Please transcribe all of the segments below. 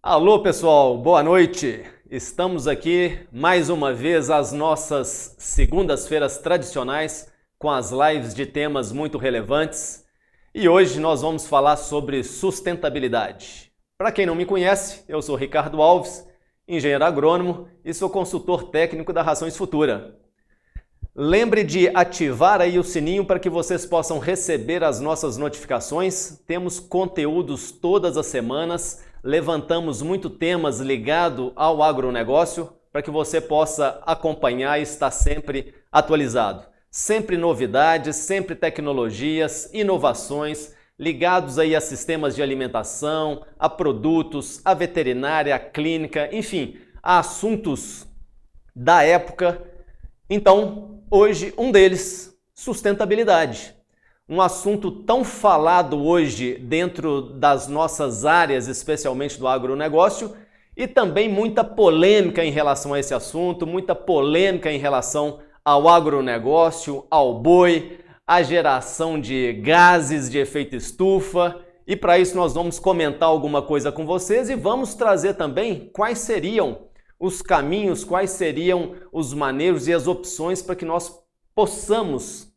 Alô pessoal, boa noite! Estamos aqui mais uma vez às nossas segundas-feiras tradicionais com as lives de temas muito relevantes e hoje nós vamos falar sobre sustentabilidade. Para quem não me conhece, eu sou Ricardo Alves, engenheiro agrônomo e sou consultor técnico da Rações Futura. Lembre de ativar aí o sininho para que vocês possam receber as nossas notificações. Temos conteúdos todas as semanas, levantamos muito temas ligados ao agronegócio para que você possa acompanhar e estar sempre atualizado. Sempre novidades, sempre tecnologias, inovações ligados aí a sistemas de alimentação, a produtos, a veterinária, a clínica, enfim, a assuntos da época. Então, hoje, um deles, sustentabilidade. Um assunto tão falado hoje dentro das nossas áreas, especialmente do agronegócio, e também muita polêmica em relação a esse assunto, muita polêmica em relação ao agronegócio, ao boi, à geração de gases de efeito estufa. E para isso nós vamos comentar alguma coisa com vocês e vamos trazer também quais seriam os caminhos, quais seriam os maneiros e as opções para que nós possamos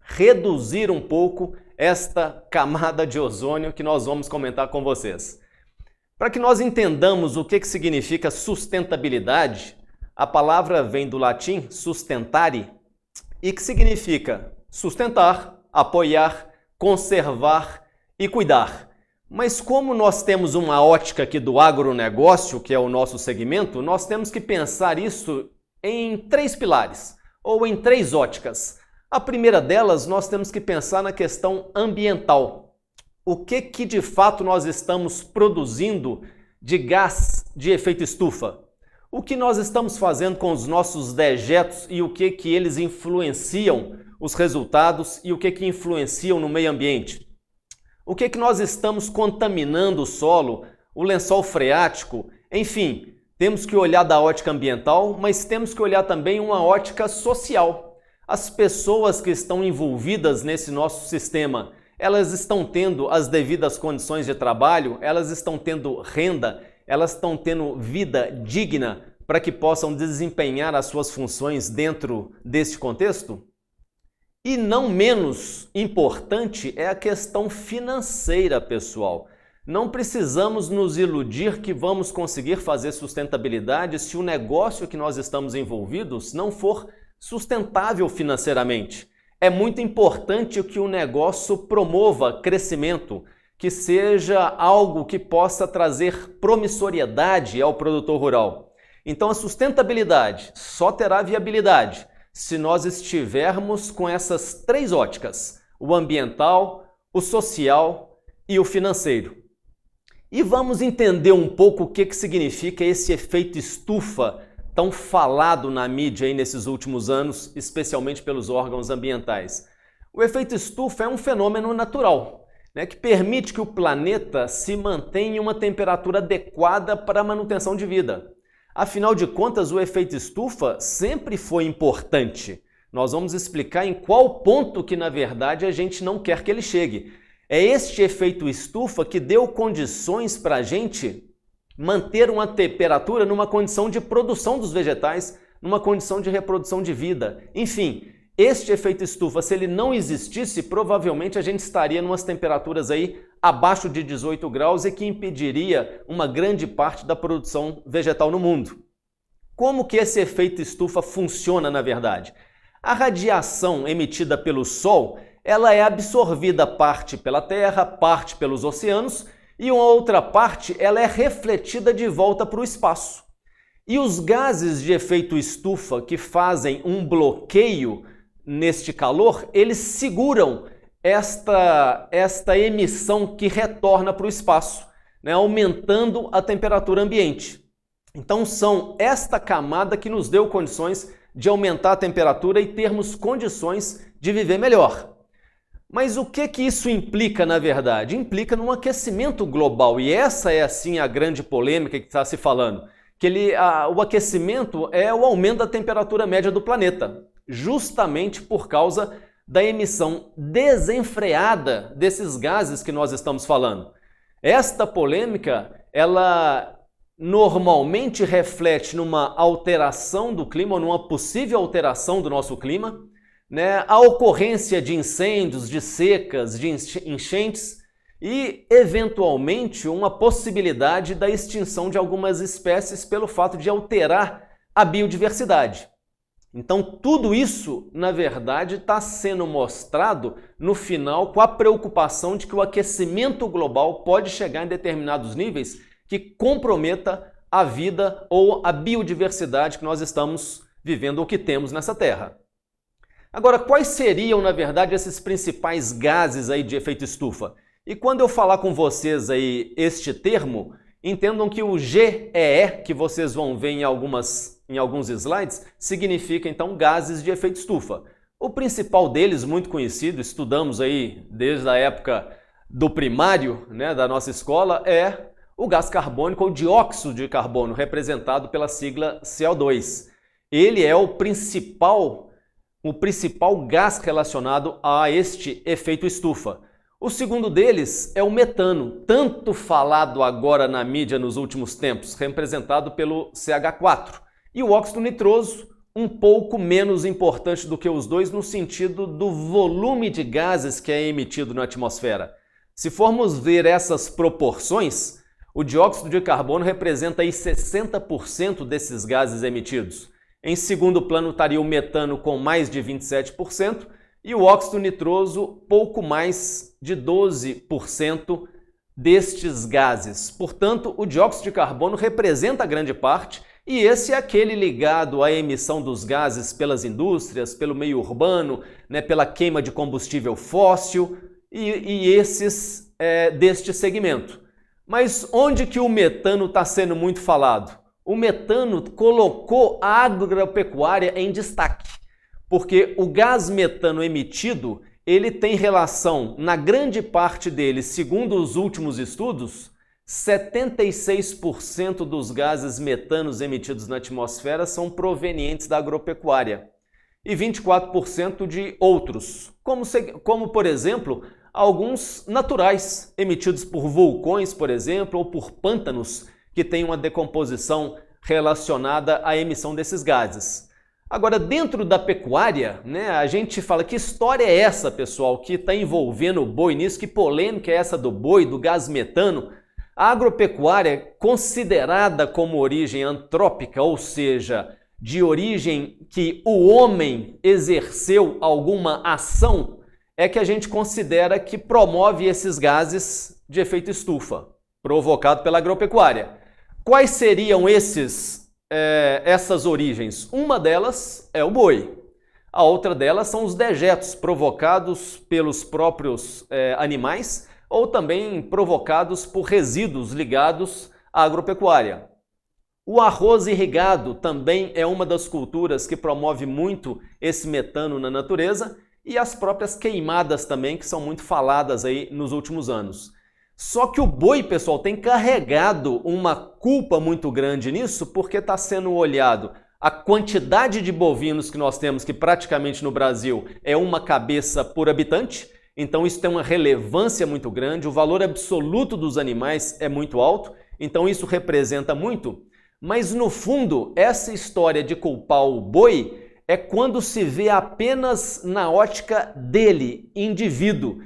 reduzir um pouco esta camada de ozônio que nós vamos comentar com vocês. Para que nós entendamos o que significa sustentabilidade, a palavra vem do latim sustentare e que significa sustentar, apoiar, conservar e cuidar. Mas como nós temos uma ótica aqui do agronegócio, que é o nosso segmento, nós temos que pensar isso em três pilares, ou em três óticas. A primeira delas, nós temos que pensar na questão ambiental. O que de fato nós estamos produzindo de gás de efeito estufa? O que nós estamos fazendo com os nossos dejetos e o que eles influenciam os resultados e o que influenciam no meio ambiente? O que nós estamos contaminando o solo, o lençol freático, enfim, temos que olhar da ótica ambiental, mas temos que olhar também uma ótica social. As pessoas que estão envolvidas nesse nosso sistema, elas estão tendo as devidas condições de trabalho, elas estão tendo renda, elas estão tendo vida digna para que possam desempenhar as suas funções dentro deste contexto? E não menos importante é a questão financeira, pessoal. Não precisamos nos iludir que vamos conseguir fazer sustentabilidade se o negócio que nós estamos envolvidos não for sustentável financeiramente. É muito importante que o negócio promova crescimento, que seja algo que possa trazer promissoriedade ao produtor rural. Então a sustentabilidade só terá viabilidade se nós estivermos com essas três óticas, o ambiental, o social e o financeiro. E vamos entender um pouco o que significa esse efeito estufa tão falado na mídia aí nesses últimos anos, especialmente pelos órgãos ambientais. O efeito estufa é um fenômeno natural, que permite que o planeta se mantenha em uma temperatura adequada para a manutenção de vida. Afinal de contas, o efeito estufa sempre foi importante. Nós vamos explicar em qual ponto que, na verdade, a gente não quer que ele chegue. É este efeito estufa que deu condições para a gente manter uma temperatura numa condição de produção dos vegetais, numa condição de reprodução de vida. Enfim, este efeito estufa, se ele não existisse, provavelmente a gente estaria em umas temperaturas aí abaixo de 18 graus e que impediria uma grande parte da produção vegetal no mundo. Como que esse efeito estufa funciona na verdade? A radiação emitida pelo Sol, ela é absorvida parte pela Terra, parte pelos oceanos e uma outra parte ela é refletida de volta para o espaço. E os gases de efeito estufa que fazem um bloqueio neste calor, eles seguram esta emissão que retorna para o espaço, aumentando a temperatura ambiente. Então são esta camada que nos deu condições de aumentar a temperatura e termos condições de viver melhor. Mas o que isso implica na verdade? Implica num aquecimento global e essa é assim a grande polêmica que está se falando, que o aquecimento é o aumento da temperatura média do planeta, justamente por causa da emissão desenfreada desses gases que nós estamos falando. Esta polêmica, ela normalmente reflete numa alteração do clima, ou numa possível alteração do nosso clima, né? A ocorrência de incêndios, de secas, de enchentes e, eventualmente, uma possibilidade da extinção de algumas espécies pelo fato de alterar a biodiversidade. Então, tudo isso, na verdade, está sendo mostrado no final com a preocupação de que o aquecimento global pode chegar em determinados níveis que comprometa a vida ou a biodiversidade que nós estamos vivendo ou que temos nessa Terra. Agora, quais seriam, na verdade, esses principais gases aí de efeito estufa? E quando eu falar com vocês aí este termo, entendam que o GEE, que vocês vão ver em alguns slides, significa então gases de efeito estufa. O principal deles, muito conhecido, estudamos aí desde a época do primário, né, da nossa escola, é o gás carbônico ou dióxido de carbono, representado pela sigla CO2. Ele é o principal gás relacionado a este efeito estufa. O segundo deles é o metano, tanto falado agora na mídia nos últimos tempos, representado pelo CH4. E o óxido nitroso, um pouco menos importante do que os dois no sentido do volume de gases que é emitido na atmosfera. Se formos ver essas proporções, o dióxido de carbono representa aí 60% desses gases emitidos. Em segundo plano estaria o metano com mais de 27% e o óxido nitroso pouco mais de 12% destes gases. Portanto, o dióxido de carbono representa grande parte e esse é aquele ligado à emissão dos gases pelas indústrias, pelo meio urbano, né, pela queima de combustível fóssil e esses deste segmento. Mas onde que o metano está sendo muito falado? O metano colocou a agropecuária em destaque, porque o gás metano emitido, ele tem relação, na grande parte dele, segundo os últimos estudos, 76% dos gases metanos emitidos na atmosfera são provenientes da agropecuária e 24% de outros, como por exemplo, alguns naturais emitidos por vulcões, por exemplo, ou por pântanos que têm uma decomposição relacionada à emissão desses gases. Agora, dentro da pecuária, né, a gente fala, que história é essa, pessoal, que está envolvendo o boi nisso? Que polêmica é essa do boi, do gás metano? A agropecuária, considerada como origem antrópica, ou seja, de origem que o homem exerceu alguma ação, é que a gente considera que promove esses gases de efeito estufa, provocado pela agropecuária. Quais seriam essas origens? Uma delas é o boi. A outra delas são os dejetos provocados pelos próprios animais ou também provocados por resíduos ligados à agropecuária. O arroz irrigado também é uma das culturas que promove muito esse metano na natureza e as próprias queimadas também, que são muito faladas aí nos últimos anos. Só que o boi, pessoal, tem carregado uma culpa muito grande nisso, porque está sendo olhado a quantidade de bovinos que nós temos, que praticamente no Brasil é uma cabeça por habitante, então isso tem uma relevância muito grande, o valor absoluto dos animais é muito alto, então isso representa muito, mas no fundo, essa história de culpar o boi é quando se vê apenas na ótica dele, indivíduo,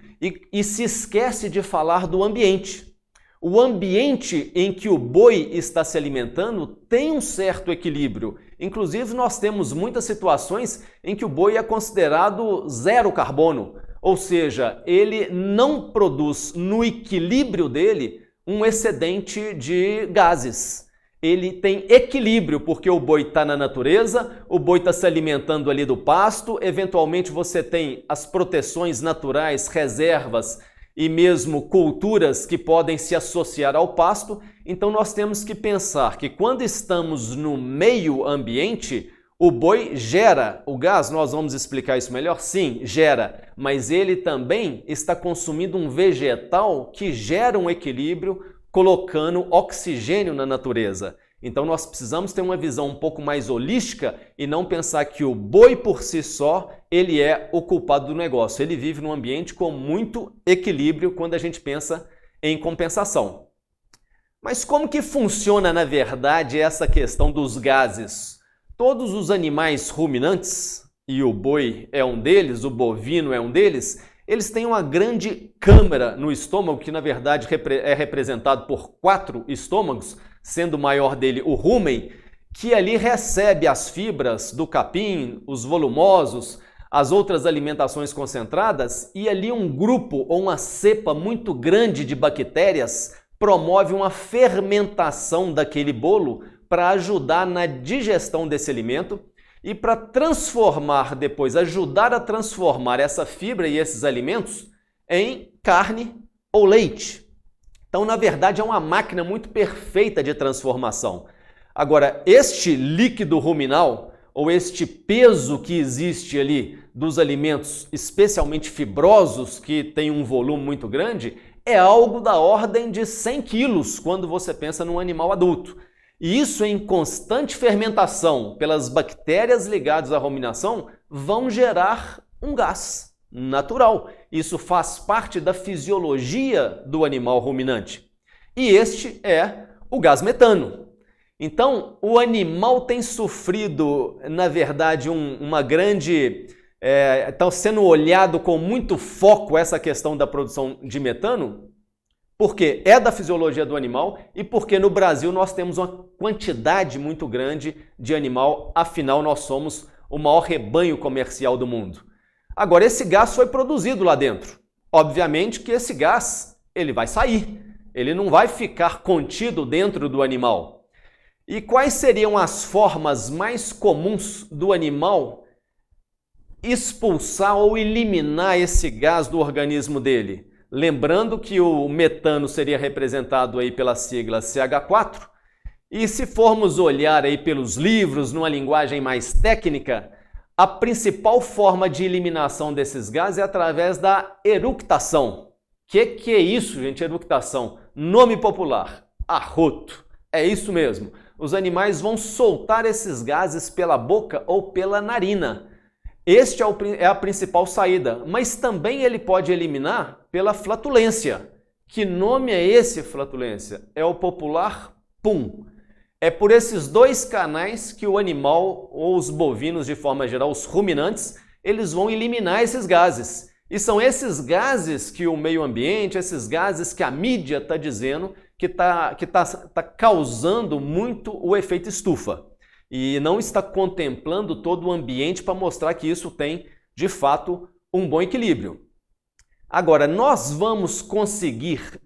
e se esquece de falar do ambiente. O ambiente em que o boi está se alimentando tem um certo equilíbrio. Inclusive, nós temos muitas situações em que o boi é considerado zero carbono, ou seja, ele não produz no equilíbrio dele um excedente de gases. Ele tem equilíbrio porque o boi está na natureza, o boi está se alimentando ali do pasto, eventualmente você tem as proteções naturais, reservas e mesmo culturas que podem se associar ao pasto. Então nós temos que pensar que quando estamos no meio ambiente, o boi gera o gás, nós vamos explicar isso melhor? Sim, gera, mas ele também está consumindo um vegetal que gera um equilíbrio, colocando oxigênio na natureza. Então nós precisamos ter uma visão um pouco mais holística e não pensar que o boi por si só, ele é o culpado do negócio. Ele vive num ambiente com muito equilíbrio quando a gente pensa em compensação. Mas como que funciona, na verdade, essa questão dos gases? Todos os animais ruminantes, e o boi é um deles, o bovino é um deles, eles têm uma grande câmara no estômago, que na verdade é representado por 4 estômagos, sendo o maior dele o rúmen, que ali recebe as fibras do capim, os volumosos, as outras alimentações concentradas, e ali um grupo ou uma cepa muito grande de bactérias promove uma fermentação daquele bolo para ajudar na digestão desse alimento e para transformar depois, ajudar a transformar essa fibra e esses alimentos em carne ou leite. Então, na verdade, é uma máquina muito perfeita de transformação. Agora, este líquido ruminal, ou este peso que existe ali dos alimentos, especialmente fibrosos, que tem um volume muito grande, é algo da ordem de 100 quilos quando você pensa num animal adulto. E isso em constante fermentação pelas bactérias ligadas à ruminação vão gerar um gás natural. Isso faz parte da fisiologia do animal ruminante. E este é o gás metano. Então, o animal tem sofrido, na verdade, uma grande... está sendo olhado com muito foco essa questão da produção de metano, porque é da fisiologia do animal e porque no Brasil nós temos uma quantidade muito grande de animal, afinal nós somos o maior rebanho comercial do mundo. Agora, esse gás foi produzido lá dentro. Obviamente que esse gás ele vai sair, ele não vai ficar contido dentro do animal. E quais seriam as formas mais comuns do animal expulsar ou eliminar esse gás do organismo dele? Lembrando que o metano seria representado aí pela sigla CH4, e se formos olhar aí pelos livros, numa linguagem mais técnica, a principal forma de eliminação desses gases é através da eructação. Que é isso, gente, eructação? Nome popular, arroto. É isso mesmo. Os animais vão soltar esses gases pela boca ou pela narina. Este é a principal saída, mas também ele pode eliminar pela flatulência. Que nome é esse, flatulência? É o popular pum. É por esses 2 canais que o animal, ou os bovinos de forma geral, os ruminantes, eles vão eliminar esses gases. E são esses gases que o meio ambiente, esses gases que a mídia está dizendo que tá causando muito o efeito estufa. E não está contemplando todo o ambiente para mostrar que isso tem, de fato, um bom equilíbrio. Agora, nós vamos conseguir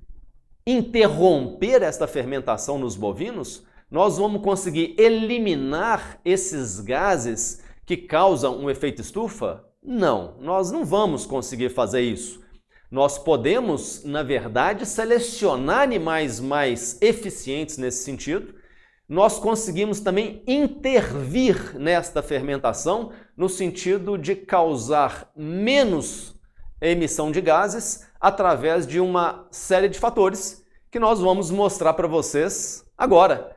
interromper esta fermentação nos bovinos? Nós vamos conseguir eliminar esses gases que causam um efeito estufa? Não, nós não vamos conseguir fazer isso. Nós podemos, na verdade, selecionar animais mais eficientes nesse sentido. Nós conseguimos também intervir nesta fermentação no sentido de causar menos emissão de gases através de uma série de fatores que nós vamos mostrar para vocês agora.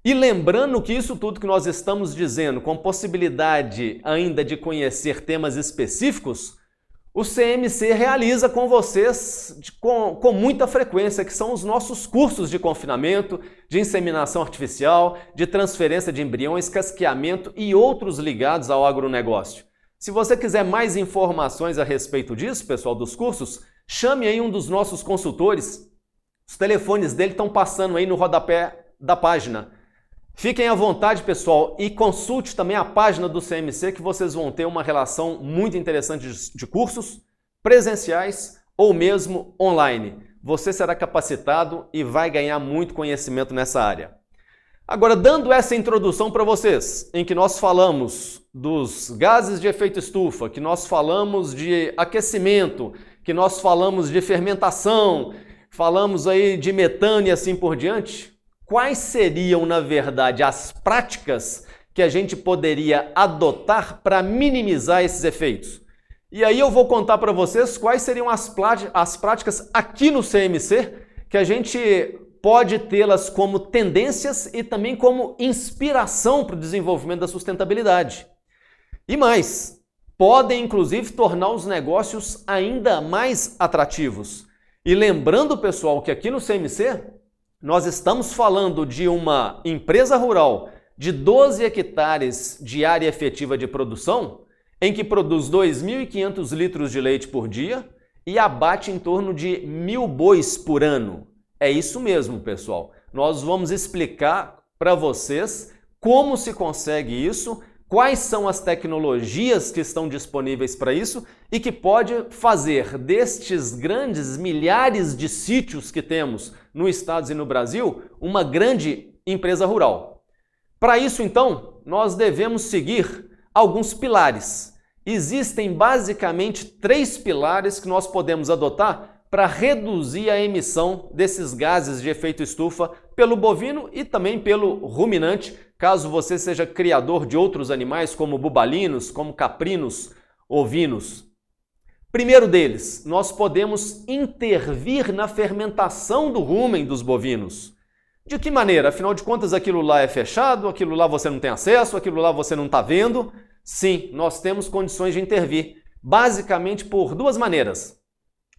E lembrando que isso tudo que nós estamos dizendo, com possibilidade ainda de conhecer temas específicos, o CMC realiza com vocês com muita frequência, que são os nossos cursos de confinamento, de inseminação artificial, de transferência de embriões, casqueamento e outros ligados ao agronegócio. Se você quiser mais informações a respeito disso, pessoal, dos cursos, chame aí um dos nossos consultores. Os telefones dele estão passando aí no rodapé da página. Fiquem à vontade, pessoal, e consulte também a página do CMC, que vocês vão ter uma relação muito interessante de cursos presenciais ou mesmo online. Você será capacitado e vai ganhar muito conhecimento nessa área. Agora, dando essa introdução para vocês, em que nós falamos dos gases de efeito estufa, que nós falamos de aquecimento, que nós falamos de fermentação, falamos aí de metano e assim por diante, quais seriam, na verdade, as práticas que a gente poderia adotar para minimizar esses efeitos? E aí eu vou contar para vocês quais seriam as práticas aqui no CMC que a gente pode tê-las como tendências e também como inspiração para o desenvolvimento da sustentabilidade. E mais, podem inclusive tornar os negócios ainda mais atrativos. E lembrando, pessoal, que aqui no CMC nós estamos falando de uma empresa rural de 12 hectares de área efetiva de produção, em que produz 2.500 litros de leite por dia e abate em torno de 1.000 bois por ano. É isso mesmo, pessoal. Nós vamos explicar para vocês como se consegue isso, quais são as tecnologias que estão disponíveis para isso e que pode fazer destes grandes milhares de sítios que temos no estado e no Brasil uma grande empresa rural. Para isso, então, nós devemos seguir alguns pilares. Existem basicamente 3 pilares que nós podemos adotar para reduzir a emissão desses gases de efeito estufa pelo bovino e também pelo ruminante, caso você seja criador de outros animais como bubalinos, como caprinos, ovinos. Primeiro deles, nós podemos intervir na fermentação do rumen dos bovinos. De que maneira? Afinal de contas, aquilo lá é fechado, aquilo lá você não tem acesso, aquilo lá você não está vendo. Sim, nós temos condições de intervir, basicamente por 2 maneiras.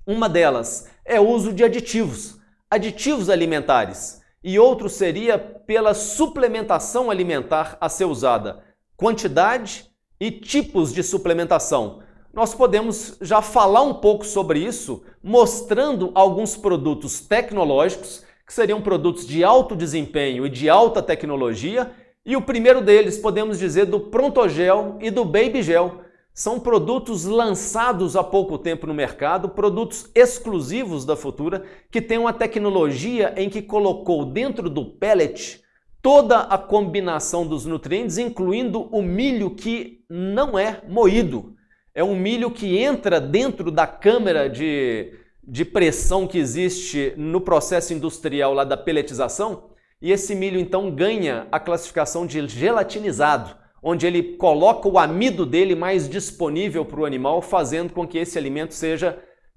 Uma delas é o uso de aditivos alimentares, e outro seria pela suplementação alimentar a ser usada, quantidade e tipos de suplementação. Nós podemos já falar um pouco sobre isso, mostrando alguns produtos tecnológicos, que seriam produtos de alto desempenho e de alta tecnologia, e o primeiro deles podemos dizer do Prontogel e do Babygel. São produtos lançados há pouco tempo no mercado, produtos exclusivos da Futura, que tem uma tecnologia em que colocou dentro do pellet toda a combinação dos nutrientes, incluindo o milho que não é moído. É um milho que entra dentro da câmara de pressão que existe no processo industrial lá da pelletização, e esse milho então ganha a classificação de gelatinizado, onde ele coloca o amido dele mais disponível para o animal, fazendo com que esse alimento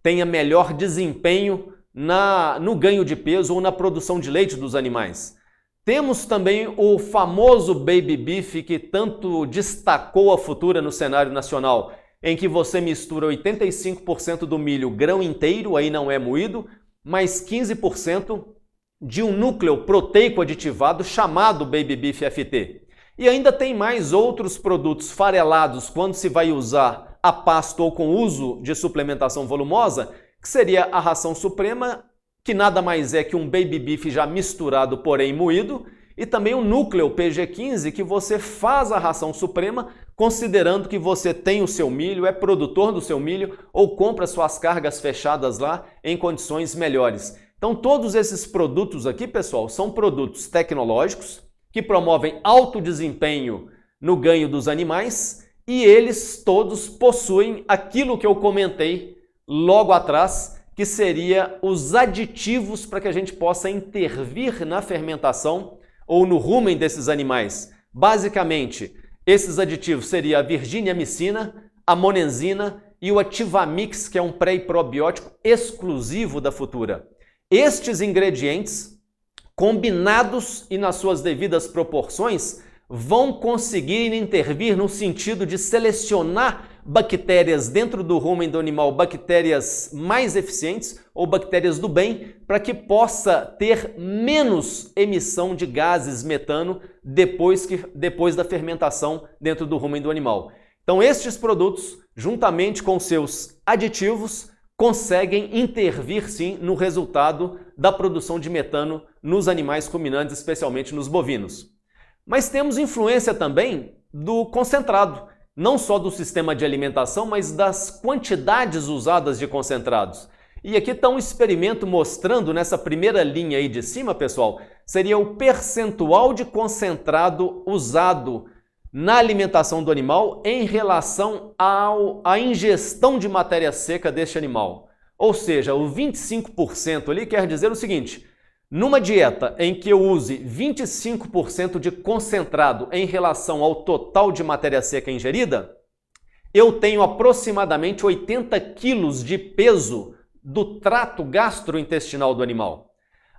tenha melhor desempenho no ganho de peso ou na produção de leite dos animais. Temos também o famoso Baby Beef, que tanto destacou a Futura no cenário nacional, em que você mistura 85% do milho grão inteiro, aí não é moído, mais 15% de um núcleo proteico aditivado chamado Baby Beef FT. E ainda tem mais outros produtos farelados quando se vai usar a pasto ou com uso de suplementação volumosa, que seria a ração suprema, que nada mais é que um Baby Beef já misturado, porém moído, e também o núcleo PG15, que você faz a ração suprema considerando que você tem o seu milho, é produtor do seu milho ou compra suas cargas fechadas lá em condições melhores. Então todos esses produtos aqui, pessoal, são produtos tecnológicos que promovem alto desempenho no ganho dos animais e eles todos possuem aquilo que eu comentei logo atrás, que seria os aditivos para que a gente possa intervir na fermentação ou no rumen desses animais. Basicamente, esses aditivos seriam a virginiamicina, a monenzina e o Ativamix, que é um pré e probiótico exclusivo da Futura. Estes ingredientes, combinados e nas suas devidas proporções, vão conseguir intervir no sentido de selecionar bactérias dentro do rumen do animal, bactérias mais eficientes ou bactérias do bem, para que possa ter menos emissão de gases metano depois da fermentação dentro do rumen do animal. Então estes produtos, juntamente com seus aditivos, conseguem intervir sim no resultado da produção de metano nos animais ruminantes, especialmente nos bovinos. Mas temos influência também do concentrado, não só do sistema de alimentação, mas das quantidades usadas de concentrados. E aqui está um experimento mostrando, nessa primeira linha aí de cima, pessoal, seria o percentual de concentrado usado na alimentação do animal em relação à ingestão de matéria seca deste animal. Ou seja, o 25% ali quer dizer o seguinte: numa dieta em que eu use 25% de concentrado em relação ao total de matéria seca ingerida, eu tenho aproximadamente 80 quilos de peso do trato gastrointestinal do animal.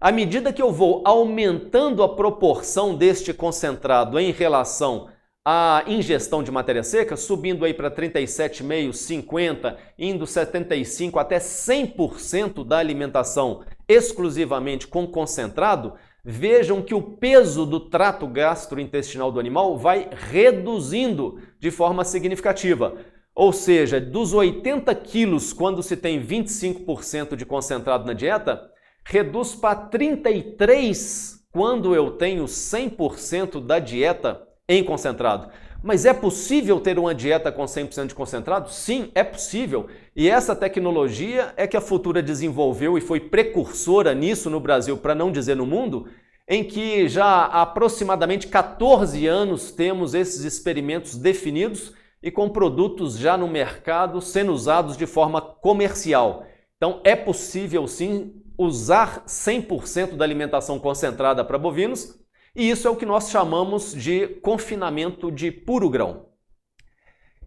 À medida que eu vou aumentando a proporção deste concentrado em relação à ingestão de matéria seca, subindo aí para 37,5%, 50%, indo 75% até 100% da alimentação exclusivamente com concentrado, vejam que o peso do trato gastrointestinal do animal vai reduzindo de forma significativa. Ou seja, dos 80 quilos quando se tem 25% de concentrado na dieta, reduz para 33 quando eu tenho 100% da dieta em concentrado. Mas é possível ter uma dieta com 100% de concentrado? Sim, é possível. E essa tecnologia é que a Futura desenvolveu e foi precursora nisso no Brasil, para não dizer no mundo, em que já há aproximadamente 14 anos temos esses experimentos definidos e com produtos já no mercado sendo usados de forma comercial. Então é possível sim usar 100% da alimentação concentrada para bovinos, e isso é o que nós chamamos de confinamento de puro grão.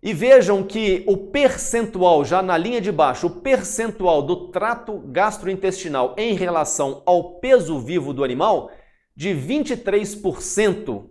E vejam que o percentual, já na linha de baixo, o percentual do trato gastrointestinal em relação ao peso vivo do animal, de 23%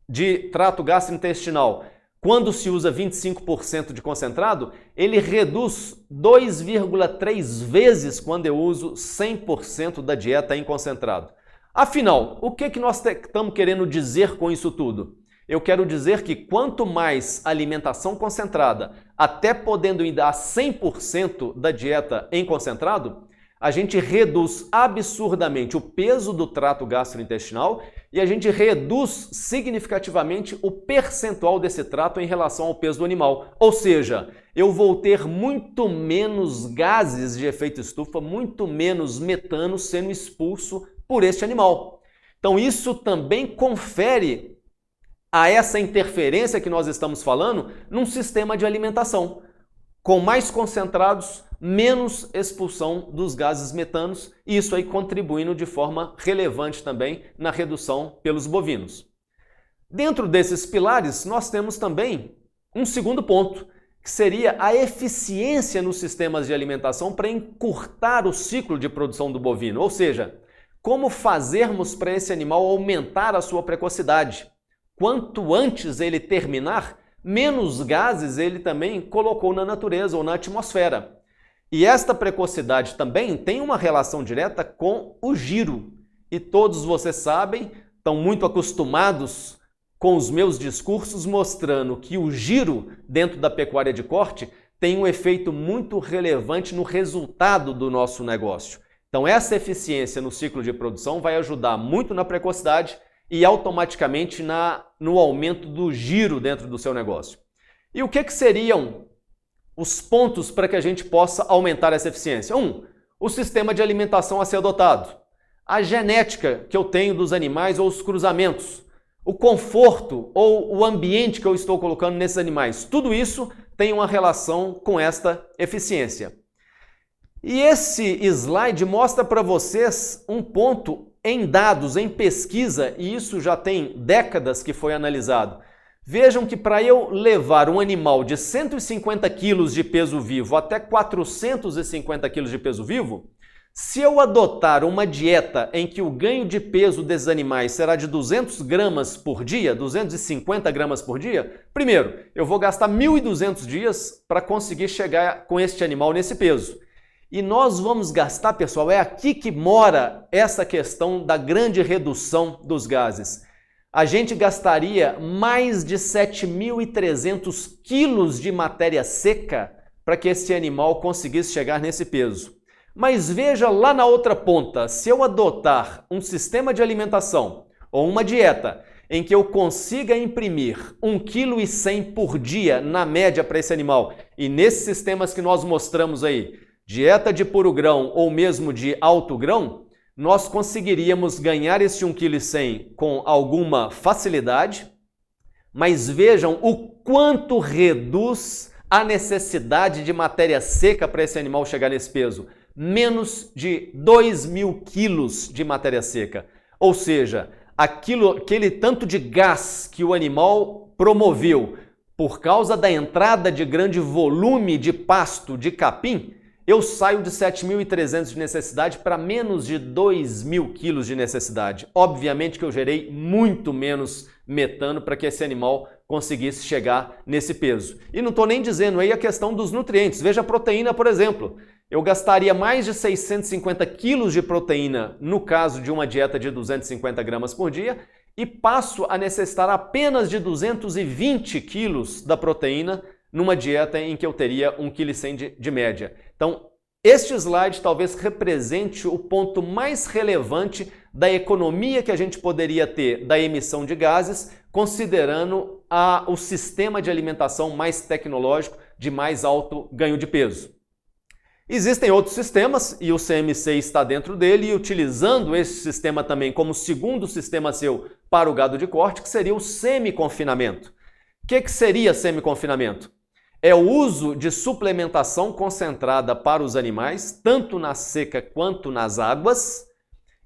de trato gastrointestinal, quando se usa 25% de concentrado, ele reduz 2,3 vezes quando eu uso 100% da dieta em concentrado. Afinal, o que nós estamos querendo dizer com isso tudo? Eu quero dizer que quanto mais alimentação concentrada, até podendo ir a 100% da dieta em concentrado, a gente reduz absurdamente o peso do trato gastrointestinal e a gente reduz significativamente o percentual desse trato em relação ao peso do animal. Ou seja, eu vou ter muito menos gases de efeito estufa, muito menos metano sendo expulso por este animal. Então isso também confere a essa interferência que nós estamos falando num sistema de alimentação. Com mais concentrados, menos expulsão dos gases metanos, e isso aí contribuindo de forma relevante também na redução pelos bovinos. Dentro desses pilares, nós temos também um segundo ponto, que seria a eficiência nos sistemas de alimentação para encurtar o ciclo de produção do bovino, ou seja, como fazermos para esse animal aumentar a sua precocidade. Quanto antes ele terminar, menos gases ele também colocou na natureza ou na atmosfera. E esta precocidade também tem uma relação direta com o giro. E todos vocês sabem, estão muito acostumados com os meus discursos mostrando que o giro dentro da pecuária de corte tem um efeito muito relevante no resultado do nosso negócio. Então essa eficiência no ciclo de produção vai ajudar muito na precocidade e automaticamente no aumento do giro dentro do seu negócio. E o que seriam os pontos para que a gente possa aumentar essa eficiência? O sistema de alimentação a ser adotado, a genética que eu tenho dos animais ou os cruzamentos, o conforto ou o ambiente que eu estou colocando nesses animais. Tudo isso tem uma relação com esta eficiência. E esse slide mostra para vocês um ponto em dados, em pesquisa, e isso já tem décadas que foi analisado. Vejam que para eu levar um animal de 150 quilos de peso vivo até 450 quilos de peso vivo, se eu adotar uma dieta em que o ganho de peso desses animais será de 200 gramas por dia, 250 gramas por dia, primeiro, eu vou gastar 1.200 dias para conseguir chegar com este animal nesse peso. E nós vamos gastar, pessoal, é aqui que mora essa questão da grande redução dos gases. A gente gastaria mais de 7.300 quilos de matéria seca para que esse animal conseguisse chegar nesse peso. Mas veja lá na outra ponta, se eu adotar um sistema de alimentação ou uma dieta em que eu consiga imprimir 1,1 kg por dia na média para esse animal, e nesses sistemas que nós mostramos aí, dieta de puro grão ou mesmo de alto grão, nós conseguiríamos ganhar esse 1,1 kg com alguma facilidade, mas vejam o quanto reduz a necessidade de matéria seca para esse animal chegar nesse peso. Menos de 2.000 quilos de matéria seca. Ou seja, aquele tanto de gás que o animal promoveu por causa da entrada de grande volume de pasto, de capim, eu saio de 7.300 de necessidade para menos de 2.000 quilos de necessidade. Obviamente que eu gerei muito menos metano para que esse animal conseguisse chegar nesse peso. E não estou nem dizendo aí a questão dos nutrientes. Veja a proteína, por exemplo. eu gastaria mais de 650 quilos de proteína no caso de uma dieta de 250 gramas por dia e passo a necessitar apenas de 220 quilos da proteína numa dieta em que eu teria 1,1 kg de média. Então, este slide talvez represente o ponto mais relevante da economia que a gente poderia ter da emissão de gases, considerando o sistema de alimentação mais tecnológico de mais alto ganho de peso. Existem outros sistemas e o CMC está dentro dele e utilizando esse sistema também como segundo sistema seu para o gado de corte, que seria o semi-confinamento. O que seria semi-confinamento? É o uso de suplementação concentrada para os animais, tanto na seca quanto nas águas,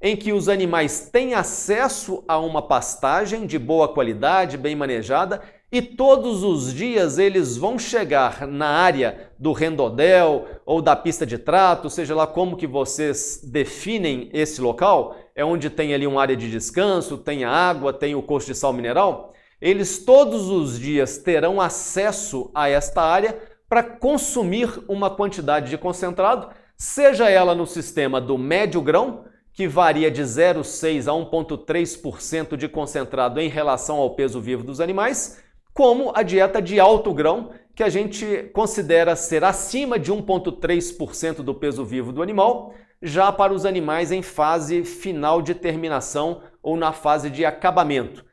em que os animais têm acesso a uma pastagem de boa qualidade, bem manejada, e todos os dias eles vão chegar na área do rendodel ou da pista de trato, seja lá como que vocês definem esse local, é onde tem ali uma área de descanso, tem a água, tem o coxo de sal mineral. Eles todos os dias terão acesso a esta área para consumir uma quantidade de concentrado, seja ela no sistema do médio grão, que varia de 0,6 a 1,3% de concentrado em relação ao peso vivo dos animais, como a dieta de alto grão, que a gente considera ser acima de 1,3% do peso vivo do animal, já para os animais em fase final de terminação ou na fase de acabamento.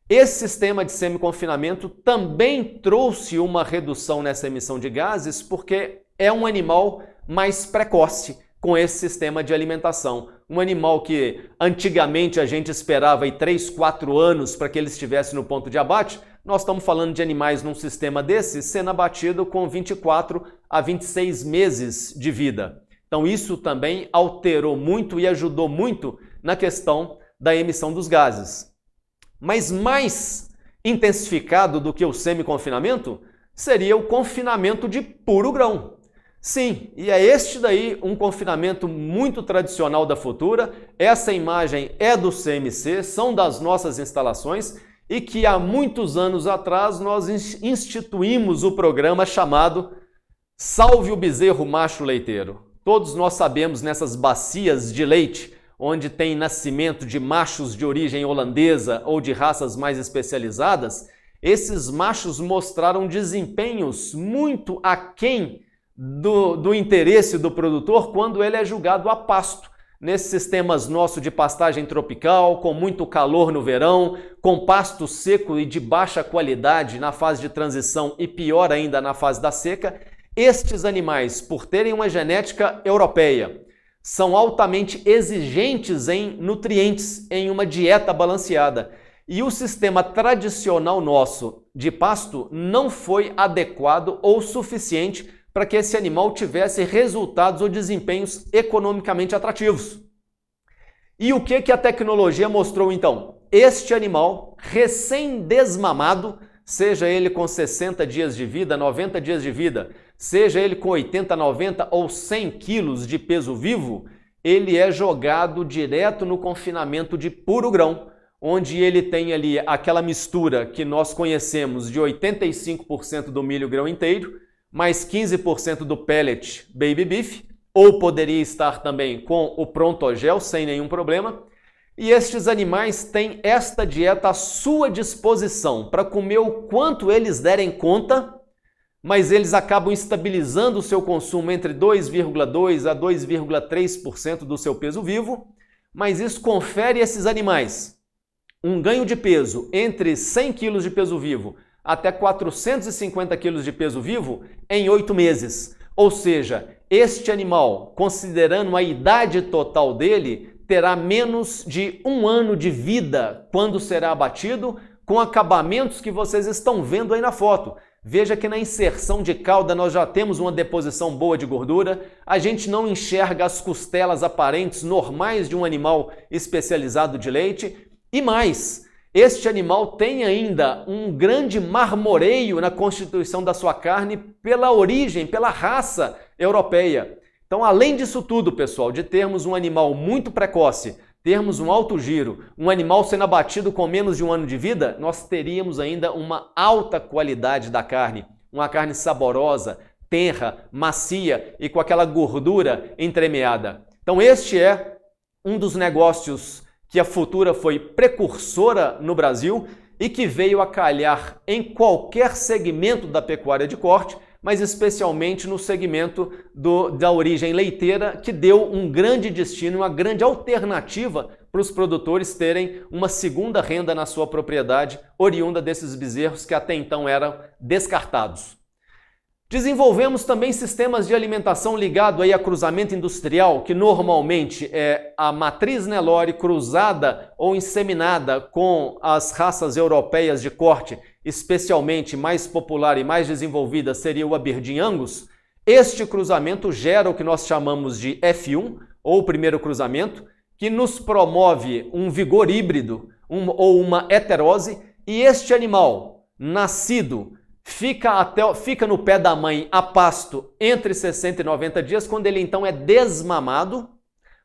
Esse sistema de semi-confinamento também trouxe uma redução nessa emissão de gases porque é um animal mais precoce com esse sistema de alimentação. Um animal que antigamente a gente esperava 3, 4 anos para que ele estivesse no ponto de abate, nós estamos falando de animais num sistema desse sendo abatido com 24 a 26 meses de vida. Então isso também alterou muito e ajudou muito na questão da emissão dos gases. Mas mais intensificado do que o semi-confinamento seria o confinamento de puro grão. Sim, e é este daí um confinamento muito tradicional da Futura. Essa imagem é do CMC, são das nossas instalações e que há muitos anos atrás nós instituímos o programa chamado Salve o Bezerro Macho Leiteiro. Todos nós sabemos nessas bacias de leite onde tem nascimento de machos de origem holandesa ou de raças mais especializadas, esses machos mostraram desempenhos muito aquém do interesse do produtor quando ele é julgado a pasto. Nesses sistemas nossos de pastagem tropical, com muito calor no verão, com pasto seco e de baixa qualidade na fase de transição e pior ainda na fase da seca, estes animais, por terem uma genética europeia, são altamente exigentes em nutrientes, em uma dieta balanceada. E o sistema tradicional nosso de pasto não foi adequado ou suficiente para que esse animal tivesse resultados ou desempenhos economicamente atrativos. E o que a tecnologia mostrou então? Este animal recém-desmamado, seja ele com 60 dias de vida, 90 dias de vida, seja ele com 80, 90 ou 100 quilos de peso vivo, ele é jogado direto no confinamento de puro grão, onde ele tem ali aquela mistura que nós conhecemos de 85% do milho grão inteiro, mais 15% do pellet baby beef, ou poderia estar também com o Pronto-Gel sem nenhum problema. E estes animais têm esta dieta à sua disposição para comer o quanto eles derem conta, mas eles acabam estabilizando o seu consumo entre 2,2% a 2,3% do seu peso vivo, mas isso confere a esses animais um ganho de peso entre 100 kg de peso vivo até 450 kg de peso vivo em 8 meses. Ou seja, este animal, considerando a idade total dele, terá menos de 1 ano de vida quando será abatido, com acabamentos que vocês estão vendo aí na foto. Veja que na inserção de cauda nós já temos uma deposição boa de gordura, a gente não enxerga as costelas aparentes normais de um animal especializado de leite e mais, este animal tem ainda um grande marmoreio na constituição da sua carne pela origem, pela raça europeia. Então, além disso tudo, pessoal, de termos um animal muito precoce, termos um alto giro, um animal sendo abatido com menos de 1 ano de vida, nós teríamos ainda uma alta qualidade da carne, uma carne saborosa, tenra, macia e com aquela gordura entremeada. Então este é um dos negócios que a Futura foi precursora no Brasil e que veio a calhar em qualquer segmento da pecuária de corte, mas especialmente no segmento da origem leiteira, que deu um grande destino, uma grande alternativa para os produtores terem uma segunda renda na sua propriedade, oriunda desses bezerros que até então eram descartados. Desenvolvemos também sistemas de alimentação ligado aí a cruzamento industrial, que normalmente é a matriz Nelore cruzada ou inseminada com as raças europeias de corte, especialmente mais popular e mais desenvolvida seria o Aberdeen Angus. Este cruzamento gera o que nós chamamos de F1, ou primeiro cruzamento, que nos promove um vigor híbrido ou uma heterose, e este animal nascido fica no pé da mãe a pasto entre 60 e 90 dias, quando ele então é desmamado,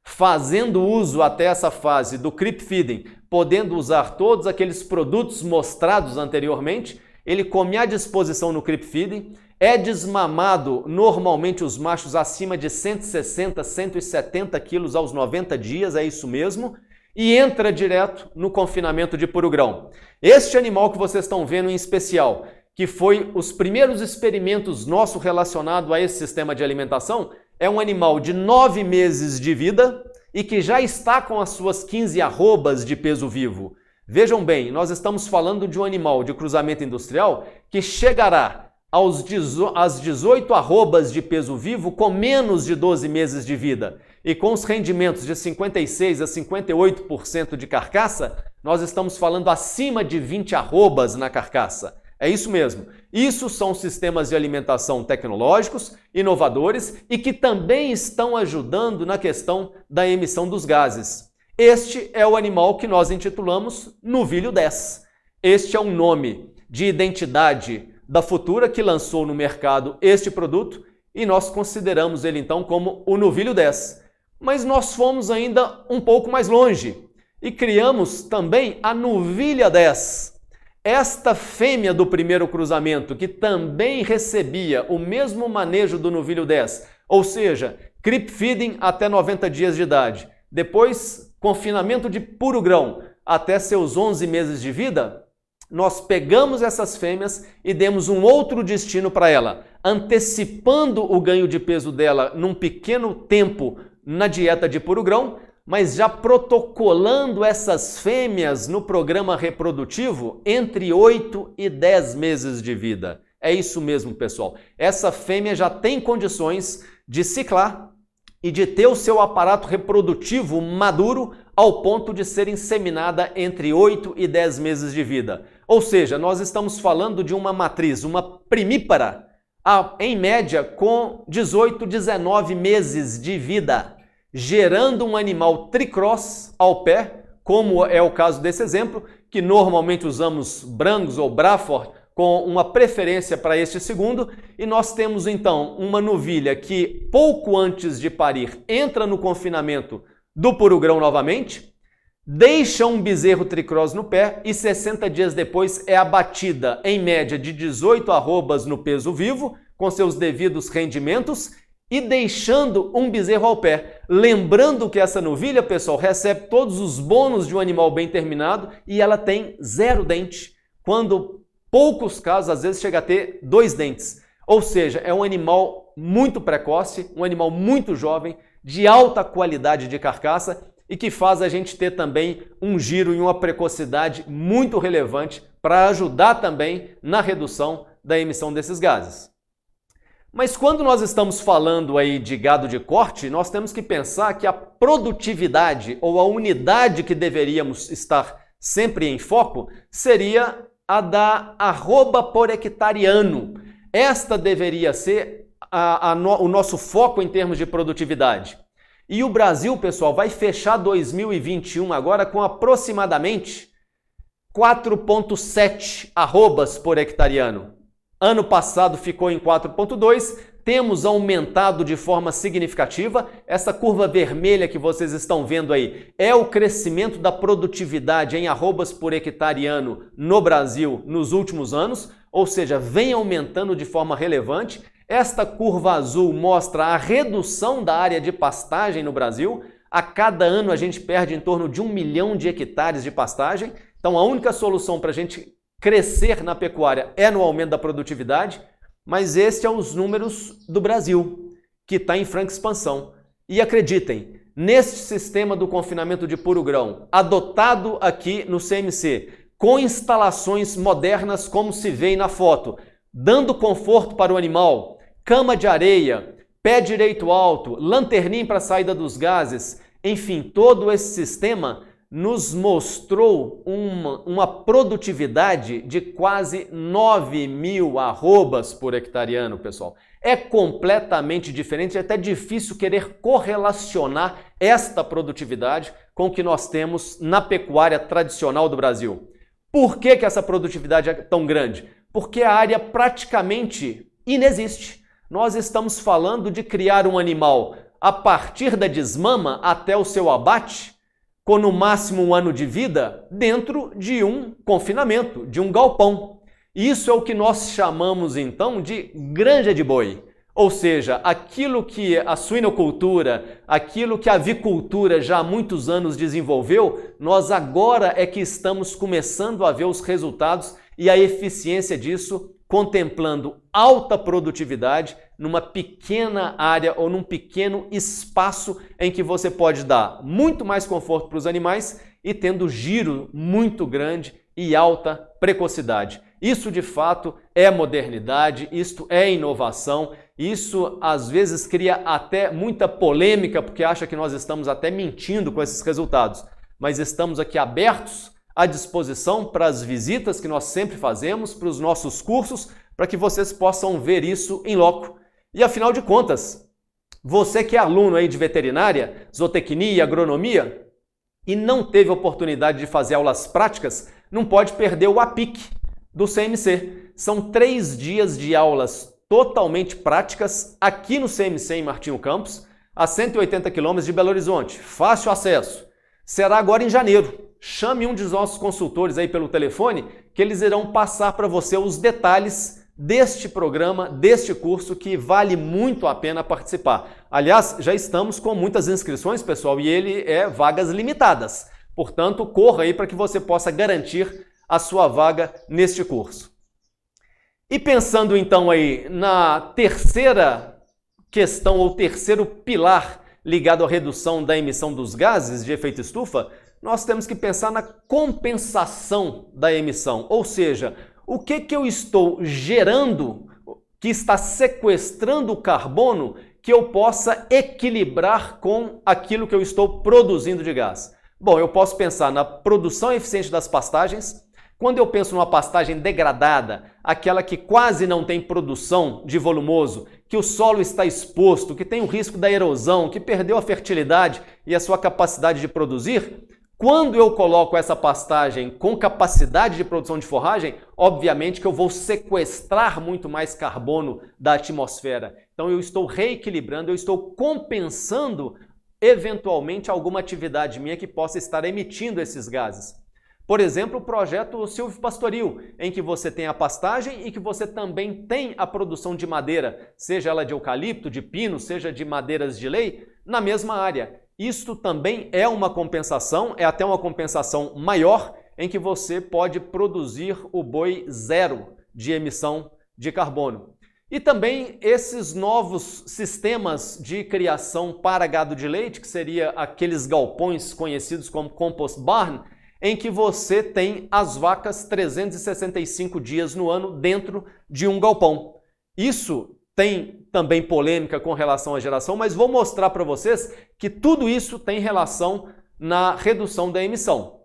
fazendo uso até essa fase do creep feeding, podendo usar todos aqueles produtos mostrados anteriormente. Ele come à disposição no creep feeding, é desmamado normalmente os machos acima de 160, 170 quilos aos 90 dias, é isso mesmo, e entra direto no confinamento de puro grão. Este animal que vocês estão vendo em especial, que foi os primeiros experimentos nossos relacionados a esse sistema de alimentação, é um animal de 9 meses de vida e que já está com as suas 15 arrobas de peso vivo. Vejam bem, nós estamos falando de um animal de cruzamento industrial que chegará às 18 arrobas de peso vivo com menos de 12 meses de vida. E com os rendimentos de 56% a 58% de carcaça, nós estamos falando acima de 20 arrobas na carcaça. É isso mesmo. Isso são sistemas de alimentação tecnológicos, inovadores e que também estão ajudando na questão da emissão dos gases. Este é o animal que nós intitulamos Novilho 10. Este é um nome de identidade da Futura que lançou no mercado este produto e nós consideramos ele então como o Novilho 10. Mas nós fomos ainda um pouco mais longe e criamos também a Novilha 10. Esta fêmea do primeiro cruzamento, que também recebia o mesmo manejo do Novilho 10, ou seja, creep feeding até 90 dias de idade, depois confinamento de puro grão até seus 11 meses de vida, nós pegamos essas fêmeas e demos um outro destino para ela, antecipando o ganho de peso dela num pequeno tempo na dieta de puro grão, mas já protocolando essas fêmeas no programa reprodutivo entre 8 e 10 meses de vida. É isso mesmo, pessoal. Essa fêmea já tem condições de ciclar e de ter o seu aparato reprodutivo maduro ao ponto de ser inseminada entre 8 e 10 meses de vida. Ou seja, nós estamos falando de uma matriz, uma primípara, em média com 18, 19 meses de vida, gerando um animal tricross ao pé, como é o caso desse exemplo, que normalmente usamos Brangus ou Braford, com uma preferência para este segundo, e nós temos então uma novilha que pouco antes de parir entra no confinamento do puro grão novamente, deixa um bezerro tricross no pé e 60 dias depois é abatida em média de 18 arrobas no peso vivo, com seus devidos rendimentos, e deixando um bezerro ao pé. Lembrando que essa novilha, pessoal, recebe todos os bônus de um animal bem terminado e ela tem 0 dente, quando poucos casos, às vezes, chega a ter 2 dentes. Ou seja, é um animal muito precoce, um animal muito jovem, de alta qualidade de carcaça e que faz a gente ter também um giro e uma precocidade muito relevante para ajudar também na redução da emissão desses gases. Mas quando nós estamos falando aí de gado de corte, nós temos que pensar que a produtividade ou a unidade que deveríamos estar sempre em foco seria a da arroba por hectare ano. Esta deveria ser o nosso foco em termos de produtividade. E o Brasil, pessoal, vai fechar 2021 agora com aproximadamente 4,7 arrobas por hectare ano. Ano passado ficou em 4,2, temos aumentado de forma significativa. Essa curva vermelha que vocês estão vendo aí é o crescimento da produtividade em arrobas por hectare ano no Brasil nos últimos anos, ou seja, vem aumentando de forma relevante. Esta curva azul mostra a redução da área de pastagem no Brasil. A cada ano a gente perde em torno de 1 milhão de hectares de pastagem. Então a única solução para a gente crescer na pecuária é no aumento da produtividade. Mas estes são os números do Brasil, que está em franca expansão. E acreditem, neste sistema do confinamento de puro grão, adotado aqui no CMC, com instalações modernas como se vê aí na foto, dando conforto para o animal, cama de areia, pé direito alto, lanterninha para a saída dos gases, enfim, todo esse sistema nos mostrou uma produtividade de quase 9.000 arrobas por hectareano, pessoal. É completamente diferente, é até difícil querer correlacionar esta produtividade com o que nós temos na pecuária tradicional do Brasil. Por que essa produtividade é tão grande? Porque a área praticamente inexiste. Nós estamos falando de criar um animal a partir da desmama até o seu abate, com no máximo 1 ano de vida, dentro de um confinamento, de um galpão. Isso é o que nós chamamos então de granja de boi. Ou seja, aquilo que a suinocultura, aquilo que a avicultura já há muitos anos desenvolveu, nós agora é que estamos começando a ver os resultados e a eficiência disso, contemplando alta produtividade numa pequena área ou num pequeno espaço em que você pode dar muito mais conforto para os animais e tendo giro muito grande e alta precocidade. Isso de fato é modernidade, isto é inovação, isso às vezes cria até muita polêmica porque acha que nós estamos até mentindo com esses resultados, mas estamos aqui abertos à disposição para as visitas que nós sempre fazemos, para os nossos cursos, para que vocês possam ver isso em loco. E afinal de contas, você que é aluno aí de veterinária, zootecnia, agronomia e não teve oportunidade de fazer aulas práticas, não pode perder o APIC do CMC. São 3 dias de aulas totalmente práticas aqui no CMC em Martinho Campos, a 180 quilômetros de Belo Horizonte. Fácil acesso. Será agora em janeiro. Chame um dos nossos consultores aí pelo telefone que eles irão passar para você os detalhes deste programa, deste curso que vale muito a pena participar. Aliás, já estamos com muitas inscrições, pessoal, e ele é vagas limitadas. Portanto, corra aí para que você possa garantir a sua vaga neste curso. E pensando então aí na terceira questão ou terceiro pilar ligado à redução da emissão dos gases de efeito estufa, nós temos que pensar na compensação da emissão, ou seja, o que eu estou gerando que está sequestrando o carbono que eu possa equilibrar com aquilo que eu estou produzindo de gás. Bom, eu posso pensar na produção eficiente das pastagens. Quando eu penso numa pastagem degradada, aquela que quase não tem produção de volumoso, que o solo está exposto, que tem o risco da erosão, que perdeu a fertilidade e a sua capacidade de produzir, quando eu coloco essa pastagem com capacidade de produção de forragem, obviamente que eu vou sequestrar muito mais carbono da atmosfera. Então eu estou reequilibrando, eu estou compensando eventualmente alguma atividade minha que possa estar emitindo esses gases. Por exemplo, o projeto silvopastoril, em que você tem a pastagem e que você também tem a produção de madeira, seja ela de eucalipto, de pino, seja de madeiras de lei, na mesma área. Isto também é uma compensação, é até uma compensação maior, em que você pode produzir o boi zero de emissão de carbono. E também esses novos sistemas de criação para gado de leite, que seria aqueles galpões conhecidos como compost barn, em que você tem as vacas 365 dias no ano dentro de um galpão. Isso tem também polêmica com relação à geração, mas vou mostrar para vocês que tudo isso tem relação na redução da emissão.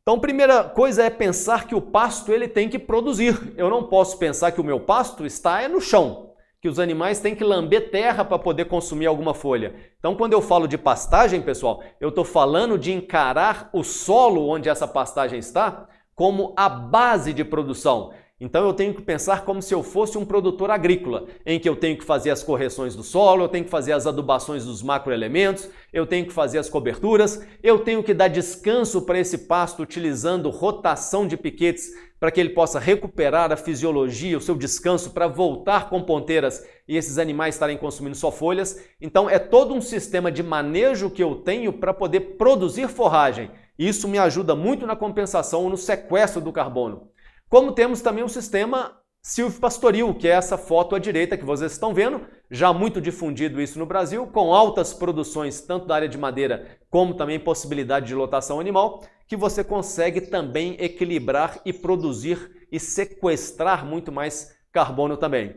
Então, primeira coisa é pensar que o pasto ele tem que produzir. Eu não posso pensar que o meu pasto está no chão, que os animais têm que lamber terra para poder consumir alguma folha. Então, quando eu falo de pastagem, pessoal, eu estou falando de encarar o solo onde essa pastagem está como a base de produção. Então eu tenho que pensar como se eu fosse um produtor agrícola, em que eu tenho que fazer as correções do solo, eu tenho que fazer as adubações dos macroelementos, eu tenho que fazer as coberturas, eu tenho que dar descanso para esse pasto utilizando rotação de piquetes para que ele possa recuperar a fisiologia, o seu descanso para voltar com ponteiras e esses animais estarem consumindo só folhas. Então é todo um sistema de manejo que eu tenho para poder produzir forragem. Isso me ajuda muito na compensação, no sequestro do carbono. Como temos também um sistema silvopastoril, que é essa foto à direita que vocês estão vendo, já muito difundido isso no Brasil, com altas produções tanto da área de madeira como também possibilidade de lotação animal, que você consegue também equilibrar e produzir e sequestrar muito mais carbono também.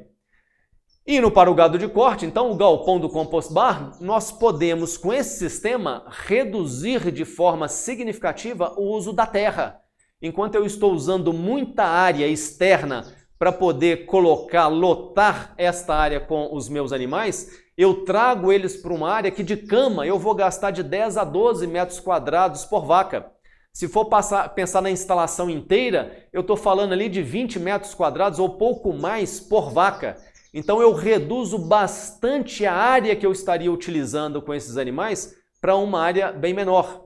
Indo para o gado de corte, então o galpão do Compost Bar, nós podemos com esse sistema reduzir de forma significativa o uso da terra. Enquanto eu estou usando muita área externa para poder lotar esta área com os meus animais, eu trago eles para uma área que de cama eu vou gastar de 10 a 12 metros quadrados por vaca. Se for pensar na instalação inteira, eu estou falando ali de 20 metros quadrados ou pouco mais por vaca. Então eu reduzo bastante a área que eu estaria utilizando com esses animais para uma área bem menor.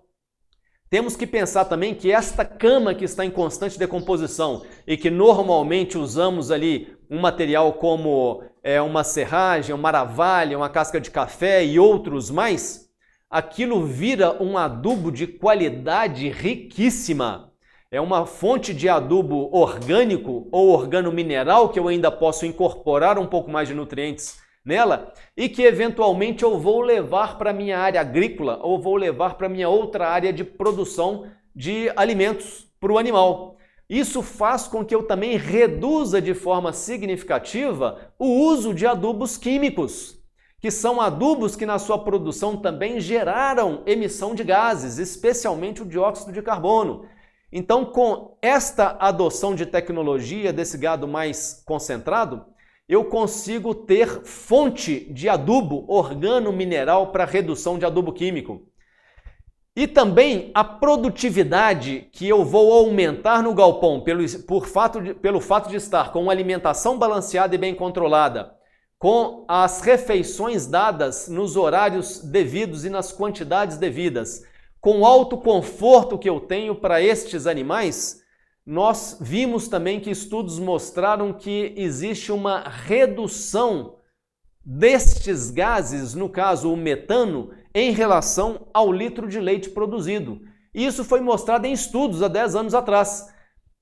Temos que pensar também que esta cama que está em constante decomposição e que normalmente usamos ali um material como uma serragem, uma aravalha, uma casca de café e outros mais, aquilo vira um adubo de qualidade riquíssima. É uma fonte de adubo orgânico ou organomineral que eu ainda posso incorporar um pouco mais de nutrientes nela e que eventualmente eu vou levar para a minha área agrícola ou vou levar para a minha outra área de produção de alimentos para o animal. Isso faz com que eu também reduza de forma significativa o uso de adubos químicos, que são adubos que na sua produção também geraram emissão de gases, especialmente o dióxido de carbono. Então, com esta adoção de tecnologia desse gado mais concentrado, eu consigo ter fonte de adubo organomineral para redução de adubo químico. E também a produtividade que eu vou aumentar no galpão pelo fato de estar com uma alimentação balanceada e bem controlada, com as refeições dadas nos horários devidos e nas quantidades devidas, com o alto conforto que eu tenho para estes animais, nós vimos também que estudos mostraram que existe uma redução destes gases, no caso o metano, em relação ao litro de leite produzido. Isso foi mostrado em estudos há 10 anos atrás.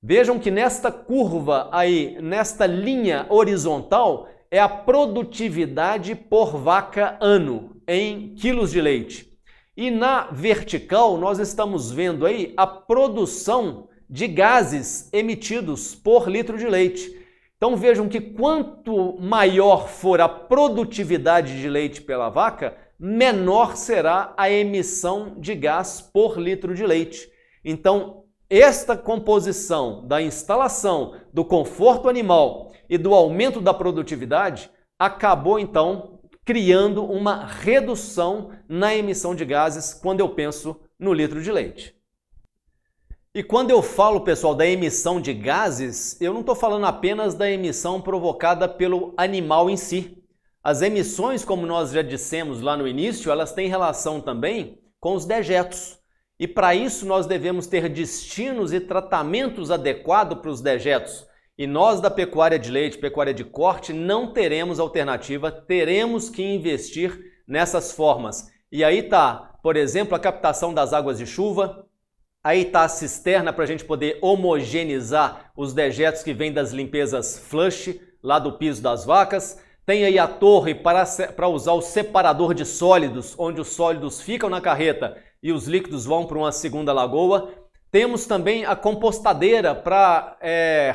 Vejam que nesta curva aí, nesta linha horizontal, é a produtividade por vaca ano em quilos de leite. E na vertical nós estamos vendo aí a produção de gases emitidos por litro de leite. Então vejam que quanto maior for a produtividade de leite pela vaca, menor será a emissão de gás por litro de leite. Então esta composição da instalação, do conforto animal e do aumento da produtividade acabou então criando uma redução na emissão de gases quando eu penso no litro de leite. E quando eu falo, pessoal, da emissão de gases, eu não estou falando apenas da emissão provocada pelo animal em si. As emissões, como nós já dissemos lá no início, elas têm relação também com os dejetos. E para isso nós devemos ter destinos e tratamentos adequados para os dejetos. E nós da pecuária de leite, pecuária de corte, não teremos alternativa, teremos que investir nessas formas. E aí está, por exemplo, a captação das águas de chuva, aí está a cisterna para a gente poder homogeneizar os dejetos que vêm das limpezas flush, lá do piso das vacas. Tem aí a torre para usar o separador de sólidos, onde os sólidos ficam na carreta e os líquidos vão para uma segunda lagoa. Temos também a compostadeira para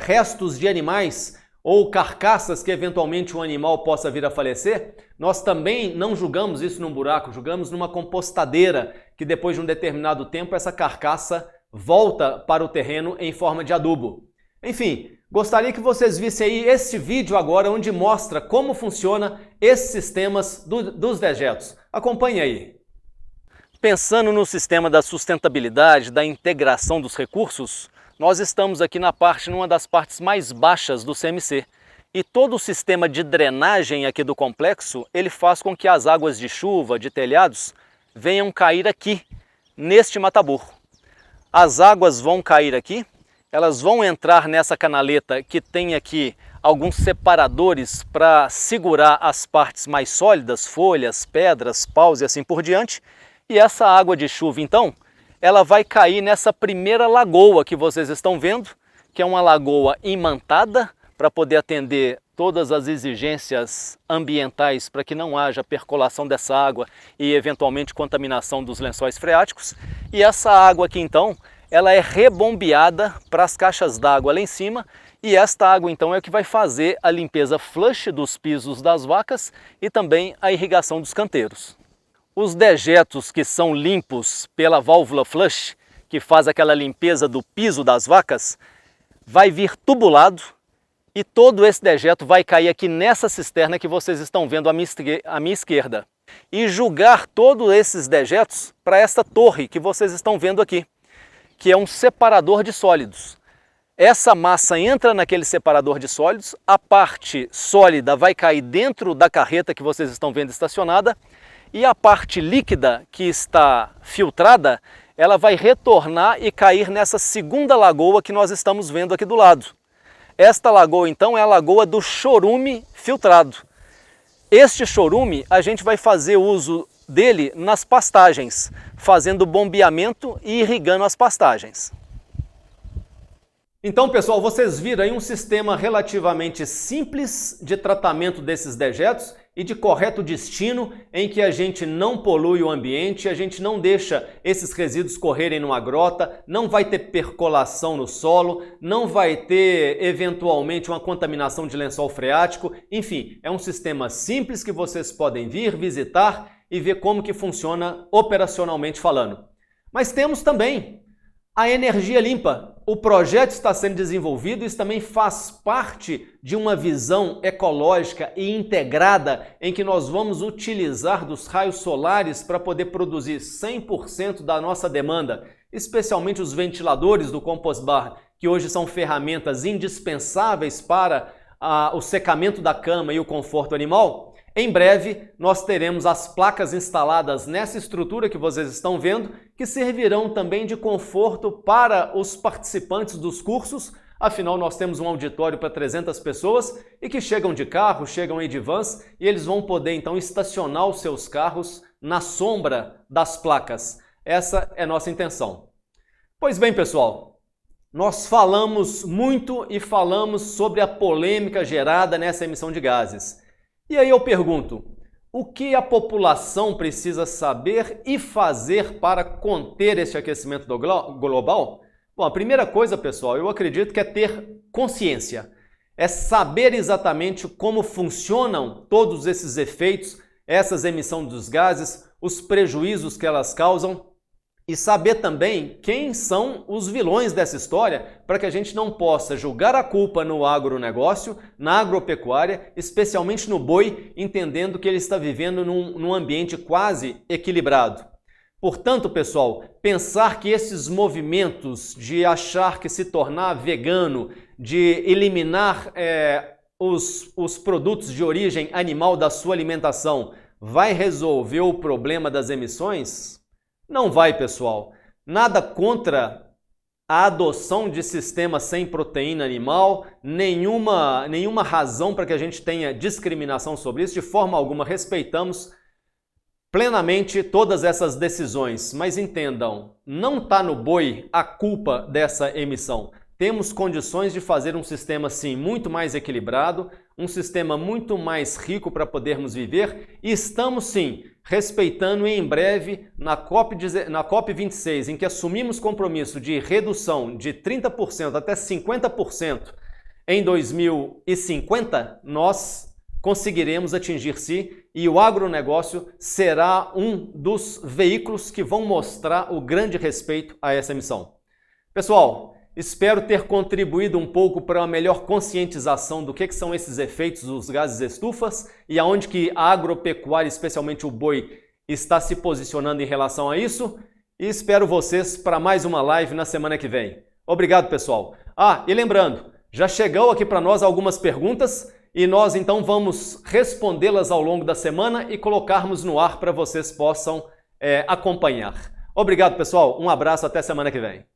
restos de animais ou carcaças que eventualmente um animal possa vir a falecer. Nós também não jogamos isso num buraco, jogamos numa compostadeira que depois de um determinado tempo essa carcaça volta para o terreno em forma de adubo. Enfim, gostaria que vocês vissem aí esse vídeo agora onde mostra como funciona esses sistemas dos dejetos. Acompanhe aí. Pensando no sistema da sustentabilidade, da integração dos recursos, nós estamos aqui numa das partes mais baixas do CMC. E todo o sistema de drenagem aqui do complexo, ele faz com que as águas de chuva, de telhados, venham cair aqui, neste mataburro. As águas vão cair aqui, elas vão entrar nessa canaleta que tem aqui alguns separadores para segurar as partes mais sólidas, folhas, pedras, paus e assim por diante. E essa água de chuva, então, ela vai cair nessa primeira lagoa que vocês estão vendo, que é uma lagoa imantada, para poder atender todas as exigências ambientais para que não haja percolação dessa água e eventualmente contaminação dos lençóis freáticos. E essa água aqui então, ela é rebombeada para as caixas d'água lá em cima, e esta água então é o que vai fazer a limpeza flush dos pisos das vacas e também a irrigação dos canteiros. Os dejetos que são limpos pela válvula flush, que faz aquela limpeza do piso das vacas, vai vir tubulado. E todo esse dejeto vai cair aqui nessa cisterna que vocês estão vendo à minha esquerda. E jogar todos esses dejetos para esta torre que vocês estão vendo aqui, que é um separador de sólidos. Essa massa entra naquele separador de sólidos, a parte sólida vai cair dentro da carreta que vocês estão vendo estacionada, e a parte líquida que está filtrada, ela vai retornar e cair nessa segunda lagoa que nós estamos vendo aqui do lado. Esta lagoa, então, é a lagoa do chorume filtrado. Este chorume, a gente vai fazer uso dele nas pastagens, fazendo bombeamento e irrigando as pastagens. Então, pessoal, vocês viram aí um sistema relativamente simples de tratamento desses dejetos e de correto destino, em que a gente não polui o ambiente, a gente não deixa esses resíduos correrem numa grota, não vai ter percolação no solo, não vai ter eventualmente uma contaminação de lençol freático. Enfim, é um sistema simples que vocês podem vir, visitar e ver como que funciona operacionalmente falando. Mas temos também a energia limpa. O projeto está sendo desenvolvido e isso também faz parte de uma visão ecológica e integrada em que nós vamos utilizar dos raios solares para poder produzir 100% da nossa demanda, especialmente os ventiladores do Compost Bar, que hoje são ferramentas indispensáveis para o secamento da cama e o conforto animal. Em breve, nós teremos as placas instaladas nessa estrutura que vocês estão vendo, que servirão também de conforto para os participantes dos cursos. Afinal, nós temos um auditório para 300 pessoas e que chegam de carro, chegam aí de vans, e eles vão poder então estacionar os seus carros na sombra das placas. Essa é nossa intenção. Pois bem, pessoal, nós falamos muito e falamos sobre a polêmica gerada nessa emissão de gases. E aí eu pergunto, o que a população precisa saber e fazer para conter esse aquecimento global? Bom, a primeira coisa, pessoal, eu acredito que é ter consciência. É saber exatamente como funcionam todos esses efeitos, essas emissões dos gases, os prejuízos que elas causam, e saber também quem são os vilões dessa história, para que a gente não possa julgar a culpa no agronegócio, na agropecuária, especialmente no boi, entendendo que ele está vivendo num ambiente quase equilibrado. Portanto, pessoal, pensar que esses movimentos de achar que se tornar vegano, de eliminar os produtos de origem animal da sua alimentação, vai resolver o problema das emissões? Não vai, pessoal. Nada contra a adoção de sistemas sem proteína animal, nenhuma razão para que a gente tenha discriminação sobre isso. De forma alguma, respeitamos plenamente todas essas decisões. Mas entendam, não está no boi a culpa dessa emissão. Temos condições de fazer um sistema, sim, muito mais equilibrado, um sistema muito mais rico para podermos viver, e estamos, sim, respeitando em breve, na COP26, em que assumimos compromisso de redução de 30% até 50% em 2050, nós conseguiremos atingir-se, e o agronegócio será um dos veículos que vão mostrar o grande respeito a essa missão. Pessoal, espero ter contribuído um pouco para uma melhor conscientização do que são esses efeitos dos gases estufas e aonde que a agropecuária, especialmente o boi, está se posicionando em relação a isso. E espero vocês para mais uma live na semana que vem. Obrigado, pessoal. E lembrando, já chegou aqui para nós algumas perguntas e nós então vamos respondê-las ao longo da semana e colocarmos no ar para vocês possam acompanhar. Obrigado, pessoal. Um abraço, até semana que vem.